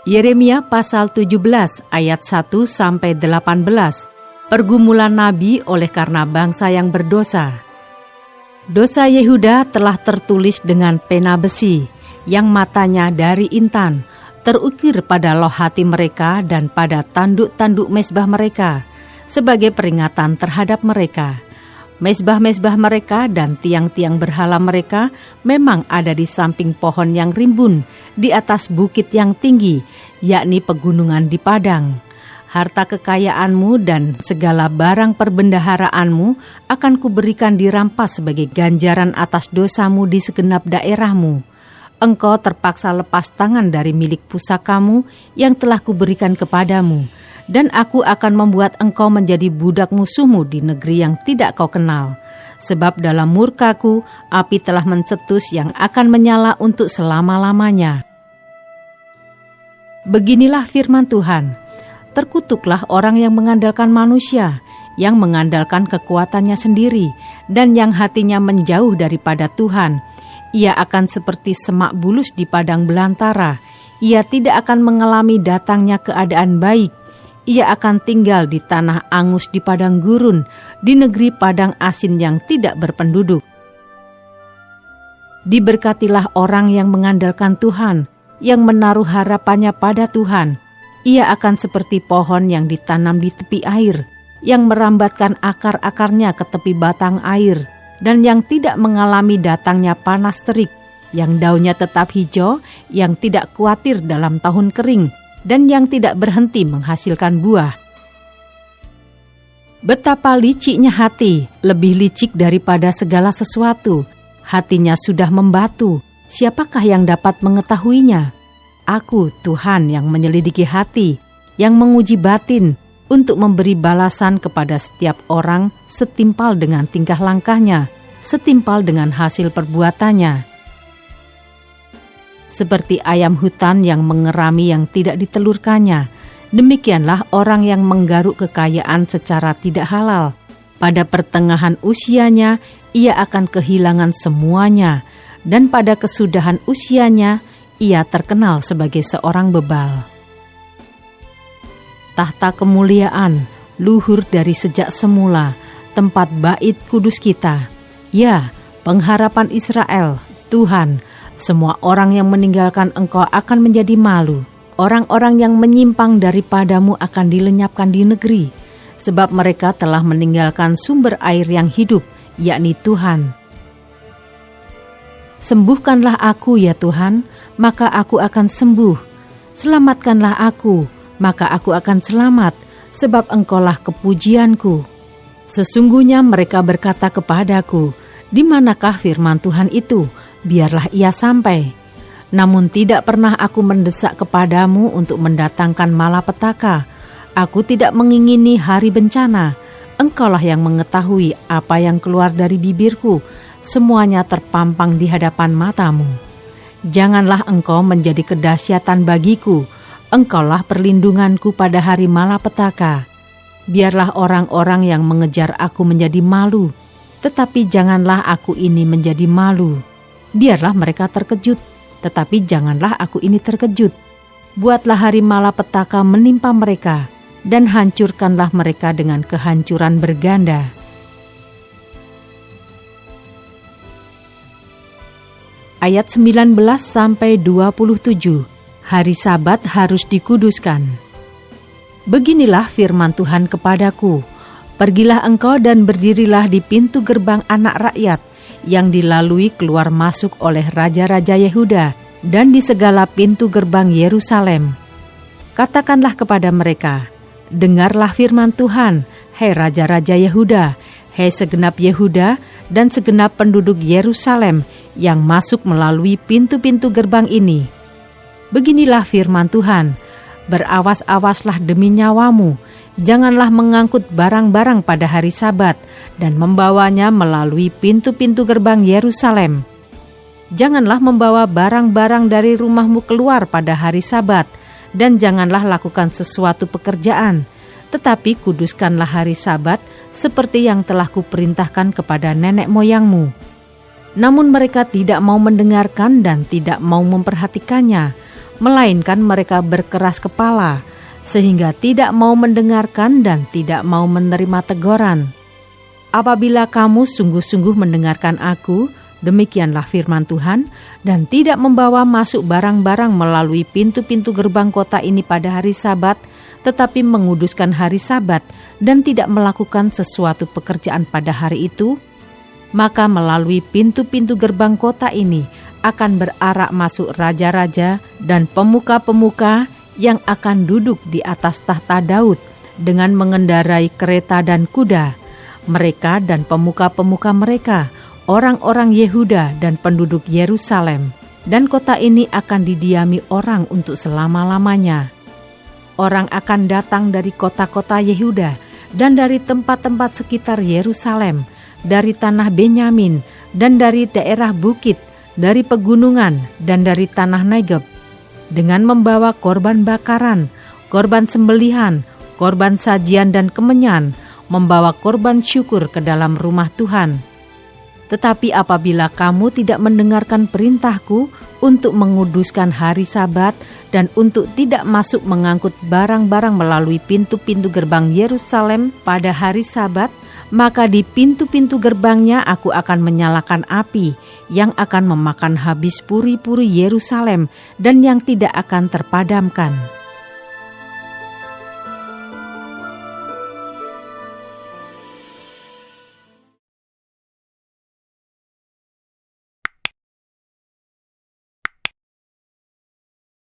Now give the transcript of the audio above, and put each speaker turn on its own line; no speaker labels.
Yeremia pasal 17 ayat 1-18. Pergumulan Nabi oleh karena bangsa yang berdosa. Dosa Yehuda telah tertulis dengan pena besi, yang matanya dari intan, terukir pada loh hati mereka dan pada tanduk-tanduk mezbah mereka, sebagai peringatan terhadap mereka. Mezbah-mezbah mereka dan tiang-tiang berhala mereka memang ada di samping pohon yang rimbun, di atas bukit yang tinggi, yakni pegunungan di padang. Harta kekayaanmu dan segala barang perbendaharaanmu akan kuberikan dirampas sebagai ganjaran atas dosamu di segenap daerahmu. Engkau terpaksa lepas tangan dari milik pusakamu yang telah kuberikan kepadamu, dan aku akan membuat engkau menjadi budak musuhmu di negeri yang tidak kau kenal. Sebab dalam murkaku, api telah mencetus yang akan menyala untuk selama-lamanya. Beginilah firman Tuhan, terkutuklah orang yang mengandalkan manusia, yang mengandalkan kekuatannya sendiri, dan yang hatinya menjauh daripada Tuhan. Ia akan seperti semak bulus di padang belantara. Ia tidak akan mengalami datangnya keadaan baik. Ia akan tinggal di tanah angus di padang gurun, di negeri padang asin yang tidak berpenduduk. Diberkatilah orang yang mengandalkan Tuhan, yang menaruh harapannya pada Tuhan. Ia akan seperti pohon yang ditanam di tepi air, yang merambatkan akar-akarnya ke tepi batang air, dan yang tidak mengalami datangnya panas terik, yang daunnya tetap hijau, yang tidak khawatir dalam tahun kering, dan yang tidak berhenti menghasilkan buah. Betapa liciknya hati, lebih licik daripada segala sesuatu. Hatinya sudah membatu, siapakah yang dapat mengetahuinya? Aku, Tuhan, yang menyelidiki hati, yang menguji batin, untuk memberi balasan kepada setiap orang setimpal dengan tingkah langkahnya, setimpal dengan hasil perbuatannya. Seperti ayam hutan yang mengerami yang tidak ditelurkannya, demikianlah orang yang menggaruk kekayaan secara tidak halal. Pada pertengahan usianya, ia akan kehilangan semuanya, dan pada kesudahan usianya, ia terkenal sebagai seorang bebal. Tahta kemuliaan, luhur dari sejak semula, tempat bait kudus kita. Ya, pengharapan Israel, Tuhan, semua orang yang meninggalkan Engkau akan menjadi malu. Orang-orang yang menyimpang daripadamu akan dilenyapkan di negeri, sebab mereka telah meninggalkan sumber air yang hidup, yakni Tuhan. Sembuhkanlah aku, ya Tuhan, maka aku akan sembuh. Selamatkanlah aku, maka aku akan selamat, sebab Engkaulah kepujianku. Sesungguhnya mereka berkata kepadaku, di manakah firman Tuhan itu? Biarlah ia sampai. Namun tidak pernah aku mendesak kepadamu untuk mendatangkan malapetaka. Aku tidak mengingini hari bencana. Engkaulah yang mengetahui apa yang keluar dari bibirku. Semuanya terpampang di hadapan matamu. Janganlah engkau menjadi kedahsyatan bagiku. Engkaulah perlindunganku pada hari malapetaka. Biarlah orang-orang yang mengejar aku menjadi malu, tetapi janganlah aku ini menjadi malu. Biarlah mereka terkejut, tetapi janganlah aku ini terkejut. Buatlah hari malapetaka menimpa mereka, dan hancurkanlah mereka dengan kehancuran berganda. Ayat 19-27, hari Sabat harus dikuduskan. Beginilah firman Tuhan kepadaku, pergilah engkau dan berdirilah di pintu gerbang anak rakyat, yang dilalui keluar masuk oleh raja-raja Yehuda, dan di segala pintu gerbang Yerusalem. Katakanlah kepada mereka, dengarlah firman Tuhan, hei raja-raja Yehuda, hei segenap Yehuda dan segenap penduduk Yerusalem yang masuk melalui pintu-pintu gerbang ini. Beginilah firman Tuhan, berawas-awaslah demi nyawamu, janganlah mengangkut barang-barang pada hari Sabat dan membawanya melalui pintu-pintu gerbang Yerusalem. Janganlah membawa barang-barang dari rumahmu keluar pada hari Sabat, dan janganlah lakukan sesuatu pekerjaan, tetapi kuduskanlah hari Sabat seperti yang telah kuperintahkan kepada nenek moyangmu. Namun mereka tidak mau mendengarkan dan tidak mau memperhatikannya. melainkan mereka berkeras kepala, sehingga tidak mau mendengarkan dan tidak mau menerima teguran. Apabila kamu sungguh-sungguh mendengarkan aku, demikianlah firman Tuhan, dan tidak membawa masuk barang-barang melalui pintu-pintu gerbang kota ini pada hari Sabat, tetapi menguduskan hari Sabat dan tidak melakukan sesuatu pekerjaan pada hari itu, maka melalui pintu-pintu gerbang kota ini akan berarak masuk raja-raja dan pemuka-pemuka yang akan duduk di atas tahta Daud dengan mengendarai kereta dan kuda. Mereka dan pemuka-pemuka mereka, orang-orang Yehuda dan penduduk Yerusalem, dan kota ini akan didiami orang untuk selama-lamanya. Orang akan datang dari kota-kota Yehuda dan dari tempat-tempat sekitar Yerusalem, dari tanah Benyamin dan dari daerah bukit, dari pegunungan dan dari tanah Negeb, dengan membawa korban bakaran, korban sembelihan, korban sajian dan kemenyan, membawa korban syukur ke dalam rumah Tuhan. Tetapi apabila kamu tidak mendengarkan perintahku untuk menguduskan hari Sabat dan untuk tidak masuk mengangkut barang-barang melalui pintu-pintu gerbang Yerusalem pada hari Sabat, maka di pintu-pintu gerbangnya aku akan menyalakan api yang akan memakan habis puri-puri Yerusalem dan yang tidak akan terpadamkan.